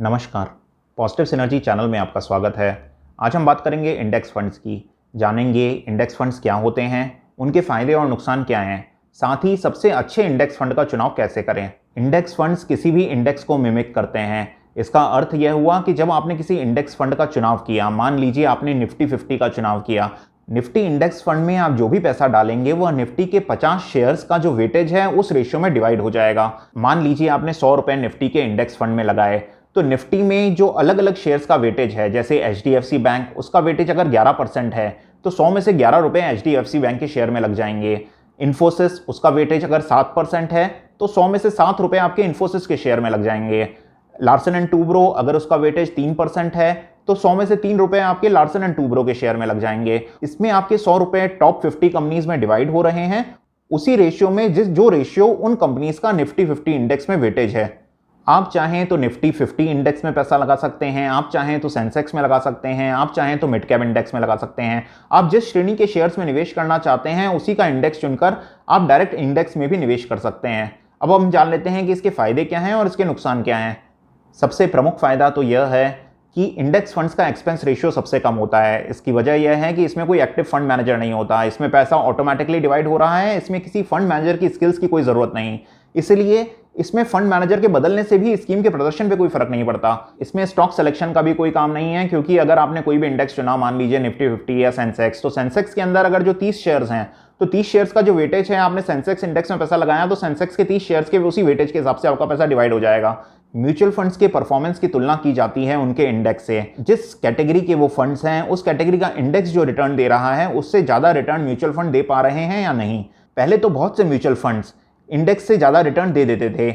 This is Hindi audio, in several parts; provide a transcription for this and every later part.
नमस्कार, पॉजिटिव सिनर्जी चैनल में आपका स्वागत है। आज हम बात करेंगे इंडेक्स फंड्स की। जानेंगे इंडेक्स फंड्स क्या होते हैं, उनके फ़ायदे और नुकसान क्या हैं, साथ ही सबसे अच्छे इंडेक्स फंड का चुनाव कैसे करें। इंडेक्स फंड्स किसी भी इंडेक्स को मिमिक करते हैं। इसका अर्थ यह हुआ कि जब आपने किसी इंडेक्स फंड का चुनाव किया, मान लीजिए आपने निफ्टी 50 का चुनाव किया, निफ्टी इंडेक्स फंड में आप जो भी पैसा डालेंगे वह निफ्टी के 50 शेयर्स का जो वेटेज है उस रेशियो में डिवाइड हो जाएगा। मान लीजिए आपने 100 रुपए निफ्टी के इंडेक्स फंड में लगाए, तो निफ्टी में जो अलग अलग शेयर्स का वेटेज है, जैसे एचडीएफसी बैंक, उसका वेटेज अगर 11% है तो 100 में से 11 रुपए एचडीएफसी बैंक के शेयर में लग जाएंगे। इन्फोसिस, उसका वेटेज अगर 7% है तो 100 में से 7 रुपए आपके इन्फोसिस के शेयर में लग जाएंगे। लार्सन एंड टूब्रो, अगर उसका वेटेज 3% है तो 100 में से 3 रुपए आपके लार्सन एंड टूब्रो के शेयर में लग जाएंगे। इसमें आपके 100 रुपए टॉप 50 कंपनीज में डिवाइड हो रहे हैं, उसी रेशियो में जो रेशियो उन कंपनीज का निफ्टी 50 इंडेक्स में वेटेज है। आप चाहें तो निफ्टी 50 इंडेक्स में पैसा लगा सकते हैं, आप चाहें तो सेंसेक्स में लगा सकते हैं, आप चाहें तो मिड कैप इंडेक्स में लगा सकते हैं। आप जिस श्रेणी के शेयर्स में निवेश करना चाहते हैं उसी का इंडेक्स चुनकर आप डायरेक्ट इंडेक्स में भी निवेश कर सकते हैं। अब हम जान लेते हैं कि इसके फायदे क्या हैं और इसके नुकसान क्या हैं। सबसे प्रमुख फायदा तो यह है कि इंडेक्स फंड्स का एक्सपेंस रेशियो सबसे कम होता है। इसकी वजह यह है कि इसमें कोई एक्टिव फंड मैनेजर नहीं होता, इसमें पैसा ऑटोमेटिकली डिवाइड हो रहा है, इसमें किसी फंड मैनेजर की स्किल्स की कोई ज़रूरत नहीं। इसलिए इसमें फंड मैनेजर के बदलने से भी स्कीम के प्रदर्शन पे कोई फर्क नहीं पड़ता। इसमें स्टॉक सिलेक्शन का भी कोई काम नहीं है, क्योंकि अगर आपने कोई भी इंडेक्स चुना, मान लीजिए निफ्टी 50 या सेंसेक्स, तो सेंसेक्स के अंदर अगर जो 30 शेयर्स हैं तो 30 शेयर्स का जो वेटेज है, आपने सेंसेक्स इंडेक्स में पैसा लगाया तो सेंसेक्स के 30 शेयर्स के उसी वेटेज के हिसाब से आपका पैसा डिवाइड हो जाएगा। म्यूचुअल फंड्स के परफॉर्मेंस की तुलना की जाती है उनके इंडेक्स से। जिस कैटेगरी के वो फंड्स हैं उस कैटेगरी का इंडेक्स जो रिटर्न दे रहा है उससे ज़्यादा रिटर्न म्यूचुअल फंड दे पा रहे हैं या नहीं। पहले तो बहुत से म्यूचुअल फंड्स इंडेक्स से ज़्यादा रिटर्न दे देते थे,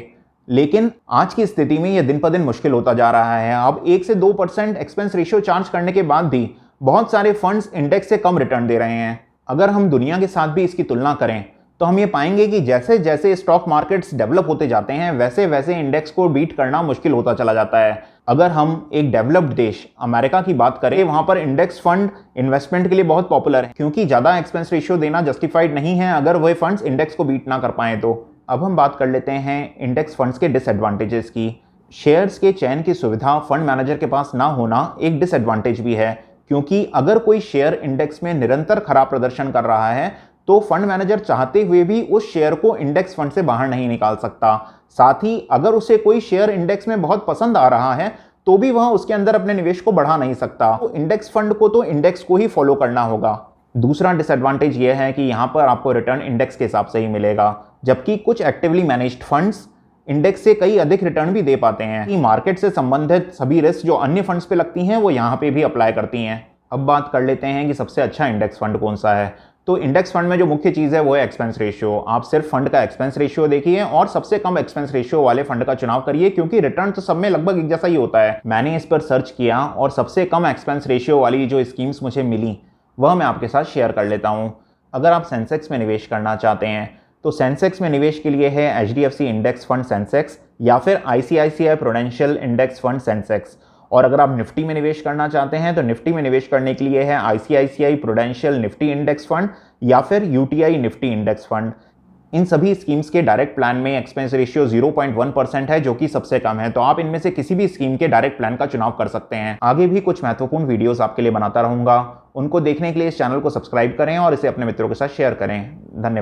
लेकिन आज की स्थिति में यह दिन पर दिन मुश्किल होता जा रहा है। अब 1 से 2% एक्सपेंस रेशियो चार्ज करने के बाद भी बहुत सारे फंड्स इंडेक्स से कम रिटर्न दे रहे हैं। अगर हम दुनिया के साथ भी इसकी तुलना करें तो हम ये पाएंगे कि जैसे जैसे स्टॉक मार्केट्स डेवलप होते जाते हैं वैसे वैसे इंडेक्स को बीट करना मुश्किल होता चला जाता है। अगर हम एक डेवलप्ड देश अमेरिका की बात करें, वहां पर इंडेक्स फंड इन्वेस्टमेंट के लिए बहुत पॉपुलर है, क्योंकि ज़्यादा एक्सपेंस रेशियो देना जस्टिफाइड नहीं है अगर वह फंड्स इंडेक्स को बीट ना कर पाए तो। अब हम बात कर लेते हैं इंडेक्स फंड्स के डिसएडवांटेजेस की। शेयर्स के चयन की सुविधा फंड मैनेजर के पास ना होना एक डिसएडवांटेज भी है, क्योंकि अगर कोई शेयर इंडेक्स में निरंतर खराब प्रदर्शन कर रहा है तो फंड मैनेजर चाहते हुए भी उस शेयर को इंडेक्स फंड से बाहर नहीं निकाल सकता। साथ ही अगर उसे कोई शेयर इंडेक्स में बहुत पसंद आ रहा है तो भी वह उसके अंदर अपने निवेश को बढ़ा नहीं सकता। तो इंडेक्स फंड को तो इंडेक्स को ही फॉलो करना होगा। दूसरा डिसएडवांटेज यह है कि यहाँ पर आपको रिटर्न इंडेक्स के हिसाब से ही मिलेगा, जबकि कुछ एक्टिवली मैनेज्ड फंड्स इंडेक्स से कई अधिक रिटर्न भी दे पाते हैं। मार्केट से संबंधित सभी रिस्क जो अन्य फंड्स पे लगती हैं वो यहाँ पे भी अप्लाई करती हैं। अब बात कर लेते हैं कि सबसे अच्छा इंडेक्स फंड कौन सा है। तो इंडेक्स फंड में जो मुख्य चीज़ है वो है एक्सपेंस रेशियो। आप सिर्फ फंड का एक्सपेंस रेशियो देखिए और सबसे कम एक्सपेंस रेशियो वाले फंड का चुनाव करिए, क्योंकि रिटर्न तो सब में लगभग एक जैसा ही होता है। मैंने इस पर सर्च किया और सबसे कम एक्सपेंस रेशियो वाली जो स्कीम्स मुझे मिली वह मैं आपके साथ शेयर कर लेता हूँ। अगर आप सेंसेक्स में निवेश करना चाहते हैं तो सेंसेक्स में निवेश के लिए है एचडीएफसी इंडेक्स फंड सेंसेक्स या फिर ICICI prudential index fund Sensex. और अगर आप निफ्टी में निवेश करना चाहते हैं तो निफ्टी में निवेश करने के लिए है ICICI prudential Nifty index fund या फिर यूटीआई निफ्टी इंडेक्स फंड। इन सभी स्कीम्स के डायरेक्ट प्लान में एक्सपेंस रेशियो 0.1% है, जो कि सबसे कम है। तो आप इनमें से किसी भी स्कीम के डायरेक्ट प्लान का चुनाव कर सकते हैं। आगे भी कुछ महत्वपूर्ण वीडियोस आपके लिए बनाता रहूंगा। उनको देखने के लिए इस चैनल को सब्सक्राइब करें और इसे अपने मित्रों के साथ शेयर करें। धन्यवाद।